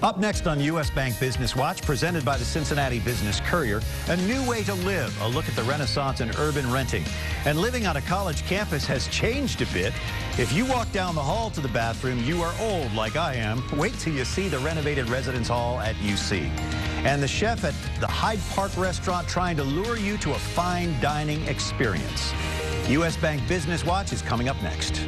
Up next on U.S. Bank Business Watch, presented by the Cincinnati Business Courier, a new way to live, a look at the renaissance in urban renting. And living on a college campus has changed a bit. If you walk down the hall to the bathroom, you are old like I am. Wait till you see the renovated residence hall at UC. And the chef at the Hyde Park restaurant trying to lure you to a fine dining experience. U.S. Bank Business Watch is coming up next.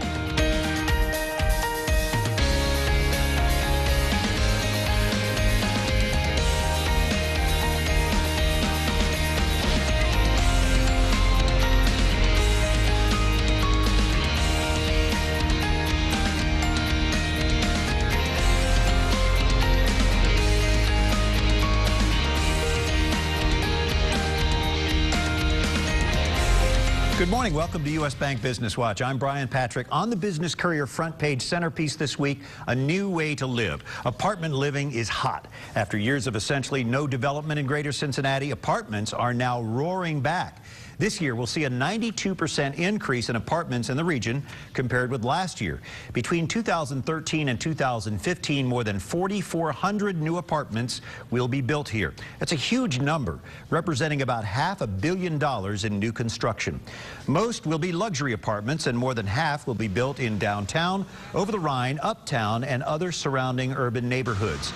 Good morning. Welcome to U.S. Bank Business Watch. I'm Brian Patrick. On the Business Courier front page centerpiece this week, a new way to live. Apartment living is hot. After years of essentially no development in greater Cincinnati, apartments are now roaring back. This year, we'll see a 92% increase in apartments in the region compared with last year. Between 2013 and 2015, more than 4,400 new apartments will be built here. That's a huge number, representing about $500 million in new construction. Most will be luxury apartments, and more than half will be built in downtown, over the Rhine, uptown, and other surrounding urban neighborhoods.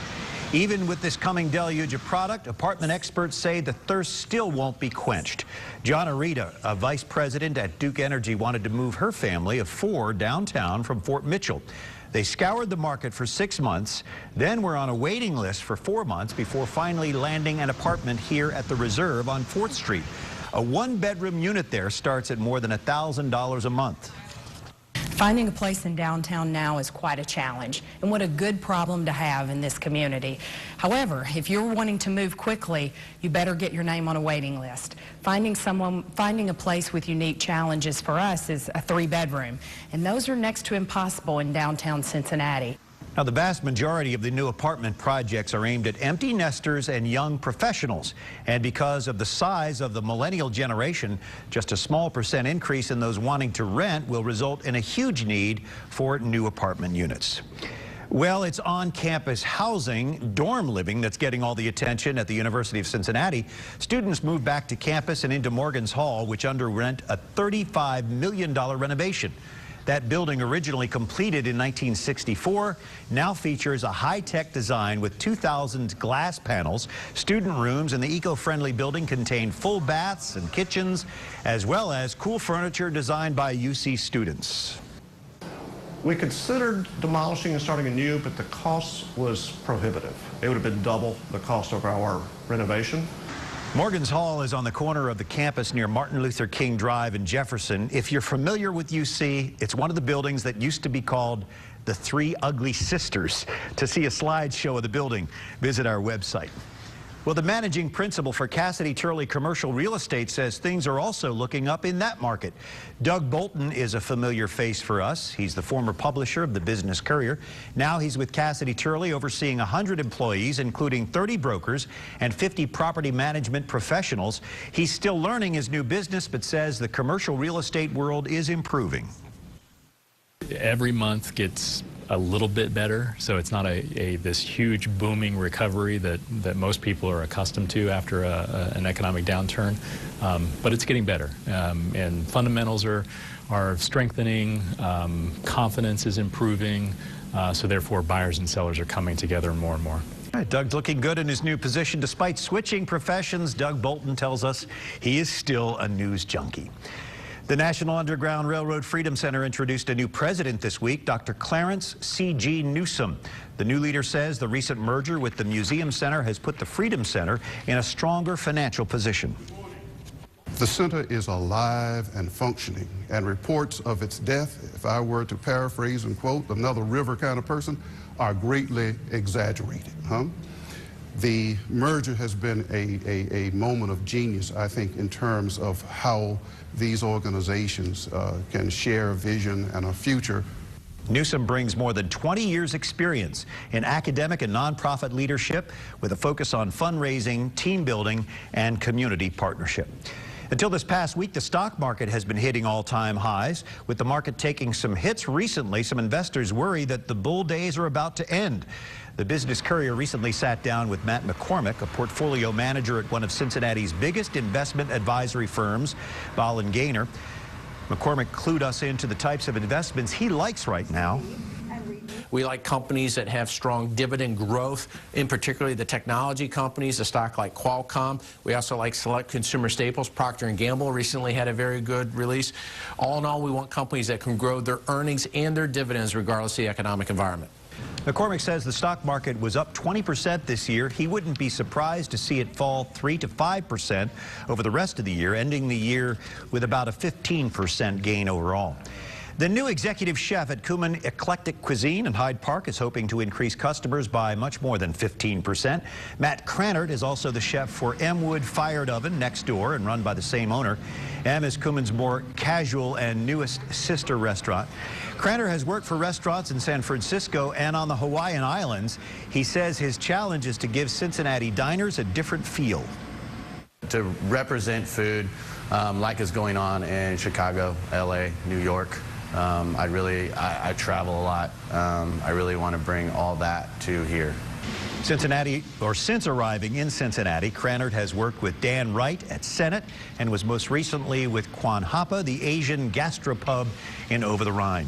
Even with this coming deluge of product, apartment experts say the thirst still won't be quenched. John Arita, a vice president at Duke Energy, wanted to move her family of 4 downtown from Fort Mitchell. They scoured the market for 6 months, then were on a waiting list for 4 months before finally landing an apartment here at the Reserve on 4th Street. A 1-bedroom unit there starts at more than $1,000 a month. Finding a place in downtown now is quite a challenge, and what a good problem to have in this community. However, if you're wanting to move quickly, you better get your name on a waiting list. Finding a place with unique challenges for us is a 3-bedroom, and those are next to impossible in downtown Cincinnati. Now, the vast majority of the new apartment projects are aimed at empty nesters and young professionals. And because of the size of the millennial generation, just a small % increase in those wanting to rent will result in a huge need for new apartment units. Well, it's on-campus housing, dorm living, that's getting all the attention at the University of Cincinnati. Students moved back to campus and into Morgan's Hall, which underwent a $35 million renovation. That building, originally completed in 1964, now features a high-tech design with 2,000 glass panels. Student rooms in the eco-friendly building contain full baths and kitchens, as well as cool furniture designed by UC students. We considered demolishing and starting anew, but the cost was prohibitive. It would have been double the cost of our renovation. Morgan's Hall is on the corner of the campus near Martin Luther King Drive in Jefferson. If you're familiar with UC, it's one of the buildings that used to be called the Three Ugly Sisters. To see a slideshow of the building, visit our website. Well, the managing principal for Cassidy Turley Commercial Real Estate says things are also looking up in that market. Doug Bolton is a familiar face for us. He's the former publisher of the Business Courier. Now he's with Cassidy Turley, overseeing 100 employees, including 30 brokers and 50 property management professionals. He's still learning his new business, but says the commercial real estate world is improving. Every month gets a little bit better, so it's not this huge booming recovery that most people are accustomed to after an economic downturn, but it's getting better, and fundamentals are strengthening, confidence is improving, so therefore buyers and sellers are coming together more and more. All right, Doug's looking good in his new position. Despite switching professions, Doug Bolton tells us he is still a news junkie. The National Underground Railroad Freedom Center introduced a new president this week, Dr. Clarence C.G. Newsom. The new leader says the recent merger with the Museum Center has put the Freedom Center in a stronger financial position. The center is alive and functioning, and reports of its death, if I were to paraphrase and quote another River kind of person, are greatly exaggerated. The merger has been a moment of genius, I think, in terms of how these organizations can share a vision and a future. Newsom brings more than 20 years' experience in academic and nonprofit leadership with a focus on fundraising, team building, and community partnership. Until this past week, the stock market has been hitting all-time highs. With the market taking some hits recently, some investors worry that the bull days are about to end. The Business Courier recently sat down with Matt McCormick, a portfolio manager at one of Cincinnati's biggest investment advisory firms, Ball & Gaynor. McCormick clued us into the types of investments he likes right now. We like companies that have strong dividend growth, in particular the technology companies, a stock like Qualcomm. We also like select consumer staples. Procter & Gamble recently had a very good release. All in all, we want companies that can grow their earnings and their dividends regardless of the economic environment. McCormick says the stock market was up 20% this year. He wouldn't be surprised to see it fall 3 to 5% over the rest of the year, ending the year with about a 15% gain overall. The new executive chef at Cumin Eclectic Cuisine in Hyde Park is hoping to increase customers by much more than 15%. Matt Crannert is also the chef for M Wood Fired Oven next door and run by the same owner. M is Cumin's more casual and newest sister restaurant. Crannert has worked for restaurants in San Francisco and on the Hawaiian Islands. He says his challenge is to give Cincinnati diners a different feel. To represent food like is going on in Chicago, LA, New York. I travel a lot. I really want to bring all that to here. Since arriving in Cincinnati, Crannert has worked with Dan Wright at Senate and was most recently with Kwan Hapa, the Asian gastropub in Over the Rhine.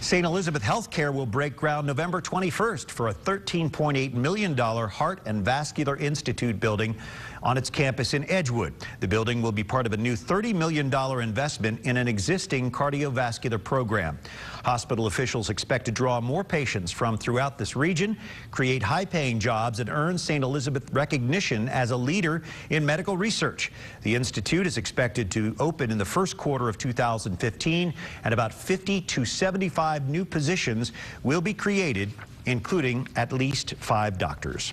St. Elizabeth Healthcare will break ground November 21st for a $13.8 million Heart and Vascular Institute building on its campus in Edgewood. The building will be part of a new $30 million investment in an existing cardiovascular program. Hospital officials expect to draw more patients from throughout this region, create high-paying jobs, and earn St. Elizabeth recognition as a leader in medical research. The institute is expected to open in the first quarter of 2015, and about 50 to 75 new positions will be created, including at least 5 doctors.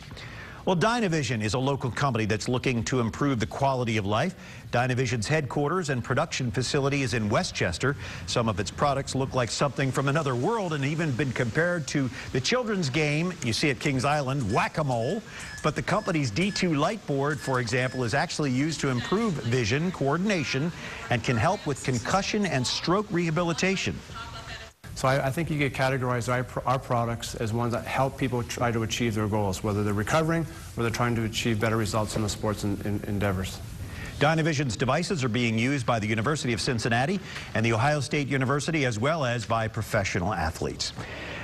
Well, Dynavision is a local company that's looking to improve the quality of life. Dynavision's headquarters and production facility is in Westchester. Some of its products look like something from another world and even been compared to the children's game you see at Kings Island, Whack-A-Mole. But the company's D2 light board, for example, is actually used to improve vision, coordination, and can help with concussion and stroke rehabilitation. So I think you could categorize our products as ones that help people try to achieve their goals, whether they're recovering or they're trying to achieve better results in the sports endeavors. Dynavision's devices are being used by the University of Cincinnati and the Ohio State University, as well as by professional athletes.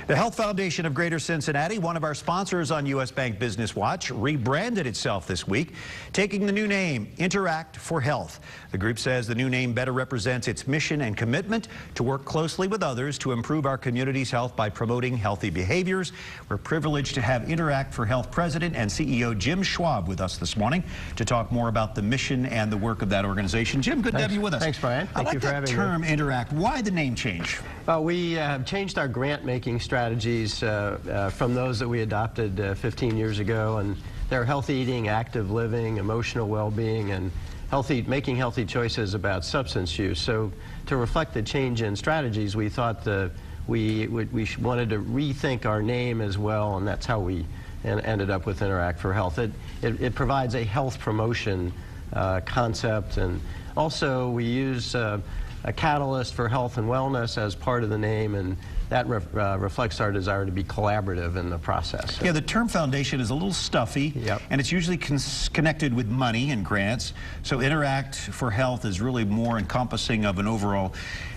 The Health Foundation of Greater Cincinnati, one of our sponsors on U.S. Bank Business Watch, rebranded itself this week, taking the new name, Interact for Health. The group says the new name better represents its mission and commitment to work closely with others to improve our community's health by promoting healthy behaviors. We're privileged to have Interact for Health President and CEO Jim Schwab with us this morning to talk more about the mission and the work of that organization. Jim, good to have you with us. Thanks, Brian. Thank you for having me. I like that term, Interact. Why the name change? We have changed our grant-making strategies from those that we adopted 15 years ago, and they're healthy eating, active living, emotional well-being, and making healthy choices about substance use. So to reflect the change in strategies, we thought we wanted to rethink our name as well, and that's how we ended up with Interact for Health. It provides a health promotion concept, and also we use a catalyst for health and wellness as part of the name, and that reflects our desire to be collaborative in the process. Yeah, the term foundation is a little stuffy, Yep. and it's usually connected with money and grants. So Interact for Health is really more encompassing of an overall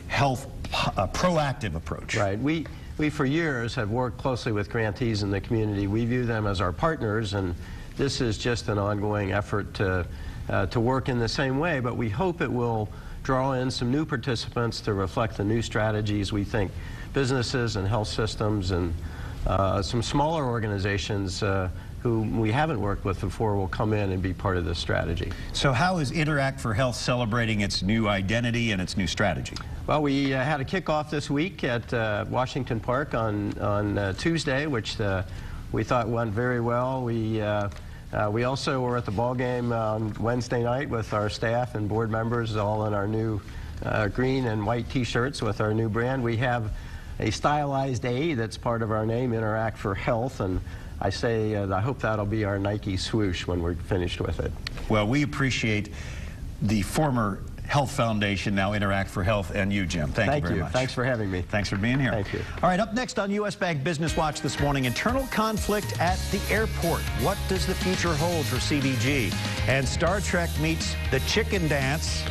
health proactive approach. Right. We for years have worked closely with grantees in the community. We view them as our partners, and this is just an ongoing effort to work in the same way, but we hope it will draw in some new participants to reflect the new strategies we think businesses and health systems and some smaller organizations who we haven't worked with before will come in and be part of this strategy. So how is Interact for Health celebrating its new identity and its new strategy? Well, we had a kickoff this week at Washington Park on Tuesday, which we thought went very well. We also were at the ball game on Wednesday night with our staff and board members, all in our new green and white T-shirts with our new brand. We have a stylized A that's part of our name, Interact for Health, and I say I hope that'll be our Nike swoosh when we're finished with it. Well, we appreciate the former Health Foundation, now Interact for Health, and you, Jim. Thank you very much. Thanks for having me. Thanks for being here. Thank you. All right, up next on U.S. Bank Business Watch this morning, internal conflict at the airport. What does the future hold for CBG? And Star Trek meets the chicken dance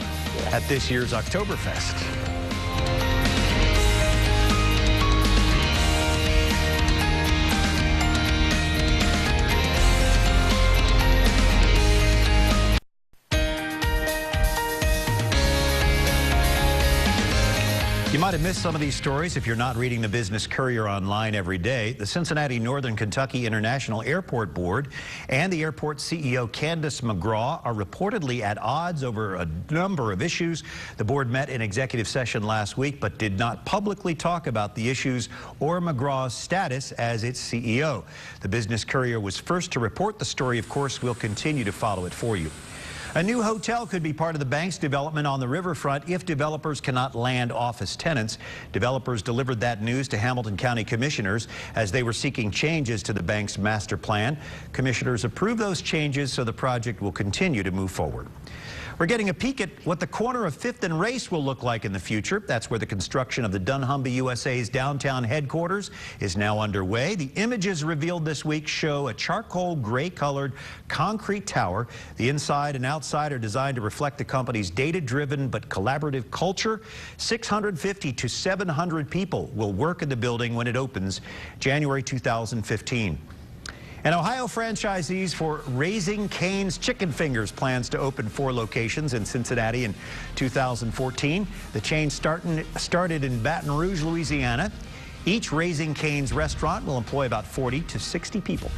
at this year's Oktoberfest. You might have missed some of these stories if you're not reading the Business Courier online every day. The Cincinnati Northern Kentucky International Airport Board and the airport CEO Candace McGraw are reportedly at odds over a number of issues. The board met in executive session last week but did not publicly talk about the issues or McGraw's status as its CEO. The Business Courier was first to report the story. Of course, we'll continue to follow it for you. A new hotel could be part of the bank's development on the riverfront if developers cannot land office tenants. Developers delivered that news to Hamilton County commissioners as they were seeking changes to the bank's master plan. Commissioners approved those changes, so the project will continue to move forward. We're getting a peek at what the corner of 5th and Race will look like in the future. That's where the construction of the dunnhumby USA's downtown headquarters is now underway. The images revealed this week show a charcoal gray-colored concrete tower. The inside and outside are designed to reflect the company's data-driven but collaborative culture. 650 to 700 people will work in the building when it opens January 2015. And Ohio franchisees for Raising Cane's Chicken Fingers plans to open 4 locations in Cincinnati in 2014. The chain started in Baton Rouge, Louisiana. Each Raising Cane's restaurant will employ about 40 to 60 people.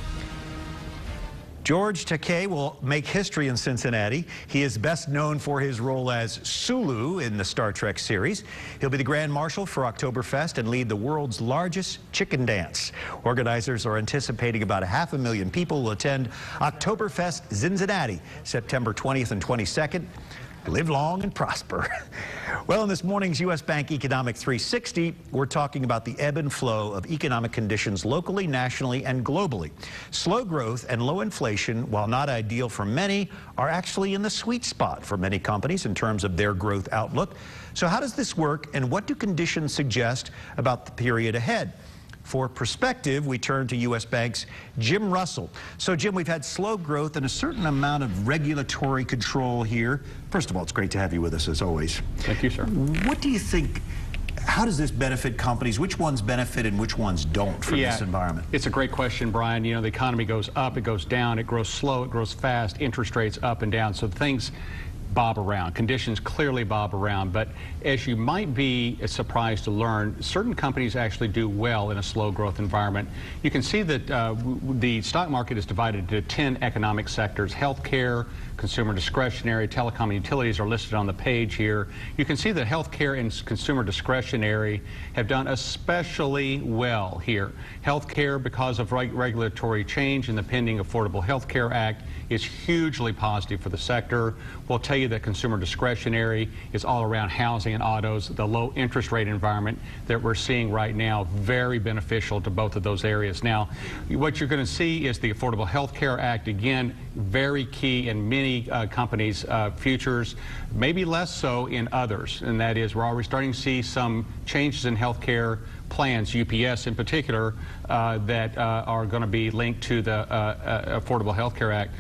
George Takei will make history in Cincinnati. He is best known for his role as Sulu in the Star Trek series. He'll be the Grand Marshal for Oktoberfest and lead the world's largest chicken dance. Organizers are anticipating about 500,000 people will attend Oktoberfest Cincinnati, September 20th and 22nd. Live long and prosper. Well, in this morning's U.S. Bank Economic 360, we're talking about the ebb and flow of economic conditions locally, nationally, and globally. Slow growth and low inflation, while not ideal for many, are actually in the sweet spot for many companies in terms of their growth outlook. So how does this work, and what do conditions suggest about the period ahead? For perspective, we turn to U.S. Bank's Jim Russell. So, Jim, we've had slow growth and a certain amount of regulatory control here. First of all, it's great to have you with us, as always. Thank you, sir. What do you think, how does this benefit companies? Which ones benefit and which ones don't from this environment? It's a great question, Brian. You know, the economy goes up, it goes down, it grows slow, it grows fast, interest rates up and down. So things bob around. Conditions clearly bob around, but as you might be surprised to learn, certain companies actually do well in a slow growth environment. You can see that the stock market is divided into 10 economic sectors. Healthcare, consumer discretionary, telecom and utilities are listed on the page here. You can see that healthcare and consumer discretionary have done especially well here. Healthcare, because of regulatory change and the pending Affordable Health Care Act, is hugely positive for the sector. We'll tell you that consumer discretionary is all around housing and autos. The low interest rate environment that we're seeing right now, very beneficial to both of those areas. Now, what you're going to see is the Affordable Health Care Act, again, very key in many companies' futures, maybe less so in others. And that is, we're already starting to see some changes in health care plans, UPS in particular, that are going to be linked to the Affordable Health Care Act.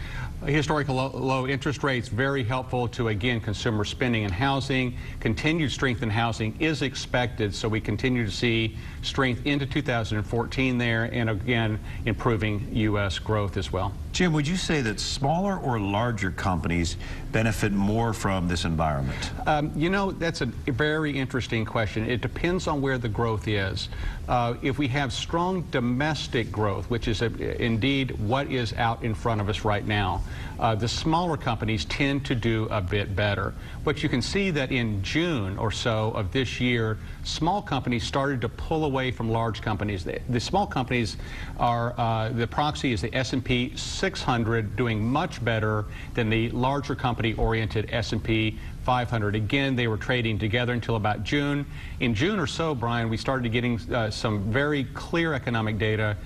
Historical low interest rates, very helpful to, again, consumer spending and housing. Continued strength in housing is expected, so we continue to see strength into 2014 there, and again, improving U.S. growth as well. Jim, would you say that smaller or larger companies benefit more from this environment? You know, that's a very interesting question. It depends on where the growth is. If we have strong domestic growth, which is indeed what is out in front of us right now, the smaller companies tend to do a bit better. But you can see that in June or so of this year, small companies started to pull away from large companies. The small companies are, the proxy is the S&P 600, doing much better than the larger company-oriented S&P 500. Again, they were trading together until about June. In June or so, Brian, we started getting some very clear economic data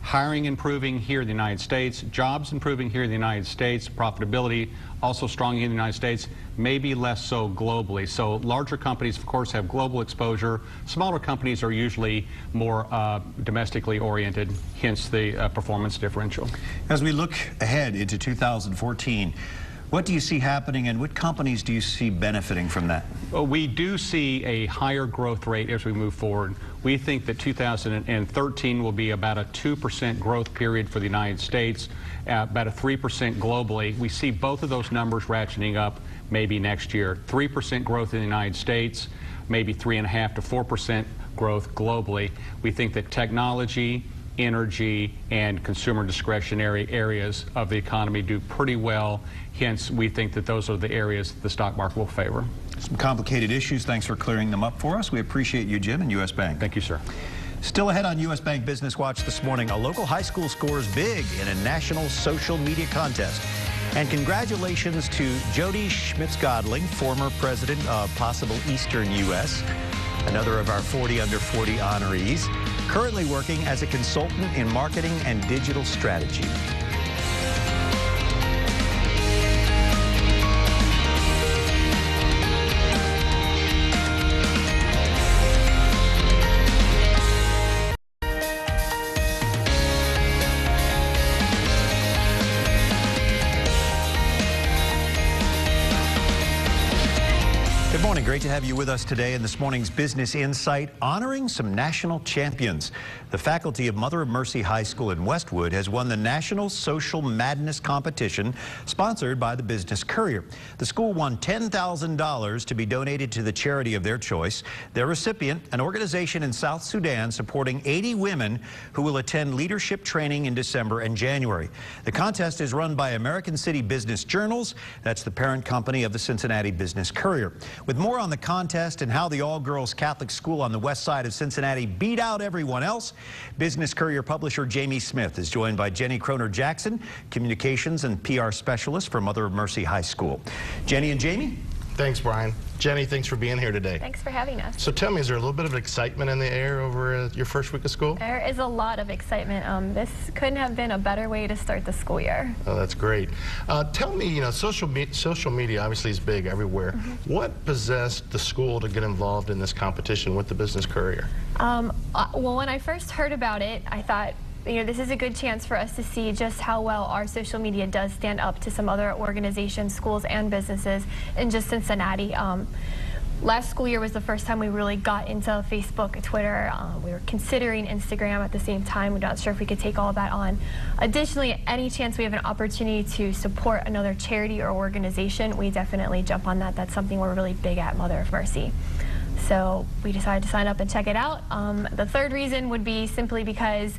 hiring improving here in the United States, jobs improving here in the United States, profitability also strong here in the United States, maybe less so globally. So larger companies, of course, have global exposure. Smaller companies are usually more domestically oriented, hence the performance differential. As we look ahead into 2014, what do you see happening, and what companies do you see benefiting from that? Well, we do see a higher growth rate as we move forward. We think that 2013 will be about a 2% growth period for the United States, about a 3% globally. We see both of those numbers ratcheting up maybe next year. 3% growth in the United States, maybe 3.5% to 4% growth globally. We think that technology, energy, and consumer discretionary areas of the economy do pretty well. Hence, we think that those are the areas the stock market will favor. Some complicated issues. Thanks for clearing them up for us. We appreciate you, Jim, and U.S. Bank. Thank you, sir. Still ahead on U.S. Bank Business Watch this morning, a local high school scores big in a national social media contest. And congratulations to Jody Schmitz-Godling, former president of Possible Eastern U.S., another of our 40 under 40 honorees, currently working as a consultant in marketing and digital strategy. Good morning. Great to have you with us today in this morning's Business Insight, honoring some national champions. The faculty of Mother of Mercy High School in Westwood has won the National Social Madness Competition, sponsored by the Business Courier. The school won $10,000 to be donated to the charity of their choice. Their recipient, an organization in South Sudan supporting 80 women who will attend leadership training in December and January. The contest is run by American City Business Journals. That's the parent company of the Cincinnati Business Courier. With more on the contest and how the all-girls Catholic school on the west side of Cincinnati beat out everyone else, Business Courier publisher Jamie Smith is joined by Jenny Kroner-Jackson, communications and PR specialist for Mother of Mercy High School. Jenny and Jamie? Thanks, Brian. Jenny, thanks for being here today. Thanks for having us. So tell me, is there a little bit of excitement in the air over your first week of school? There is a lot of excitement. This couldn't have been a better way to start the school year. Oh, that's great. Tell me, social media obviously is big everywhere. What possessed the school to get involved in this competition with the Business Courier? Well, when I first heard about it, I thought, this is a good chance for us to see just how well our social media does stand up to some other organizations, schools, and businesses in just Cincinnati. Last school year was the first time we really got into Facebook and Twitter. We were considering Instagram at the same time. We're not sure if we could take all of that on. Additionally, any chance we have an opportunity to support another charity or organization, we definitely jump on that. That's something we're really big at, Mother of Mercy. So we decided to sign up and check it out. The third reason would be simply because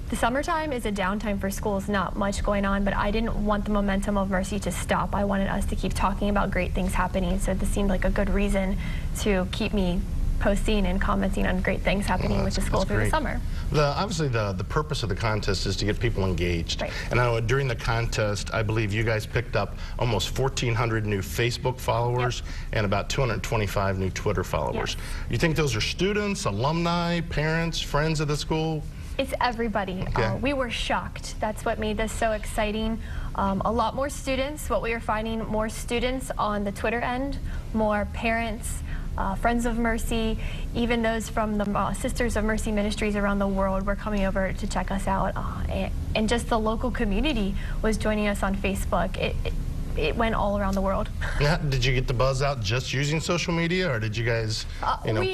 the summertime is a downtime for schools, not much going on, but I didn't want the momentum of Mercy to stop. I wanted us to keep talking about great things happening, so this seemed like a good reason to keep me posting and commenting on great things happening with the school through the summer. Obviously, the purpose of the contest is to get people engaged. Right. And I know during the contest, I believe you guys picked up almost 1,400 new Facebook followers and about 225 new Twitter followers. You think those are students, alumni, parents, friends of the school? It's everybody. Okay. We were shocked. That's what made this so exciting. A lot more students. What we were finding, more students on the Twitter end, more parents, Friends of Mercy, even those from the Sisters of Mercy ministries around the world were coming over to check us out. And just the local community was joining us on Facebook. It went all around the world. Yeah, did you get the buzz out just using social media, or did you guys,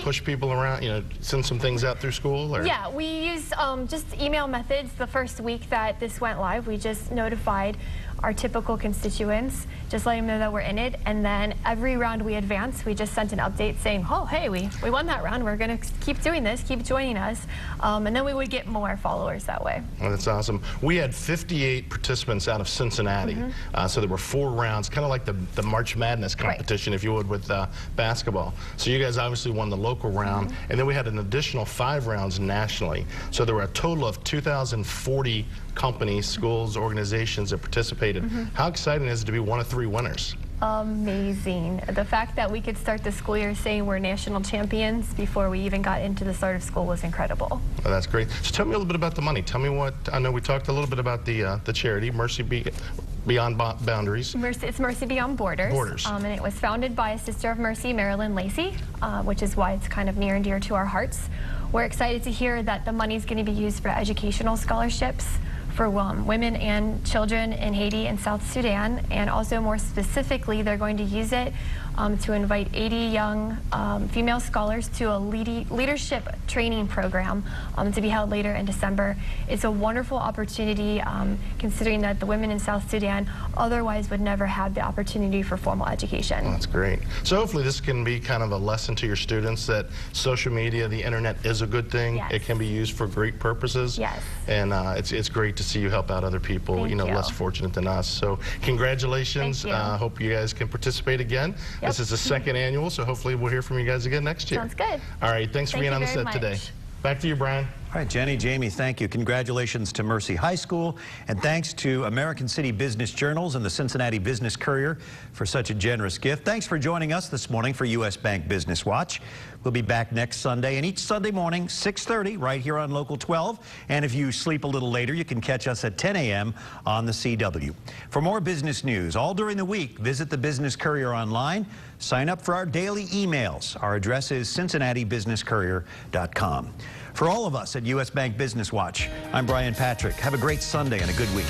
push people around, send some things out through school? Or? Yeah, we used just email methods. The first week that this went live, we just notified our typical constituents, just letting them know that we're in it, and then every round we advanced, we just sent an update saying, oh, hey, we won that round, we're going to keep doing this, keep joining us, and then we would get more followers that way. Well, that's awesome. We had 58 participants out of Cincinnati, so there were 4 rounds, kind of like the March Madness competition, if you would, with basketball. So you guys obviously won the local round, and then we had an additional 5 rounds nationally. So there were a total of 2,040 companies, schools, organizations that participated. How exciting is it to be one of 3 winners? amazing. The fact that we could start the school year saying we're national champions before we even got into the start of school was incredible. Well, that's great. So tell me a little bit about the money. Tell me what, I know we talked a little bit about the charity, Mercy Beyond Boundaries. It's Mercy Beyond Borders. And it was founded by a Sister of Mercy, Marilyn Lacey, which is why it's kind of near and dear to our hearts. We're excited to hear that the money is going to be used for educational scholarships for women and children in Haiti and South Sudan, and also more specifically, they're going to use it to invite 80 young female scholars to a leadership training program to be held later in December. It's a wonderful opportunity considering that the women in South Sudan otherwise would never have the opportunity for formal education. That's great. So hopefully this can be kind of a lesson to your students that social media, the internet is a good thing. Yes. It can be used for great purposes. Yes. And it's great to see you help out other people, Thank you. less fortunate than us. So congratulations. Thank you. Hope you guys can participate again. Yep. This is the second annual, so hopefully we'll hear from you guys again next year. Sounds good. All right, thanks for being on the set today. Back to you, Brian. All right, Jenny, Jamie, thank you. Congratulations to Mercy High School, and thanks to American City Business Journals and the Cincinnati Business Courier for such a generous gift. Thanks for joining us this morning for U.S. Bank Business Watch. We'll be back next Sunday, and each Sunday morning, 6:30, right here on Local 12. And if you sleep a little later, you can catch us at 10 a.m. on the CW. For more business news all during the week, visit the Business Courier online. Sign up for our daily emails. Our address is cincinnatibusinesscourier.com. For all of us at U.S. Bank Business Watch, I'm Brian Patrick. Have a great Sunday and a good week.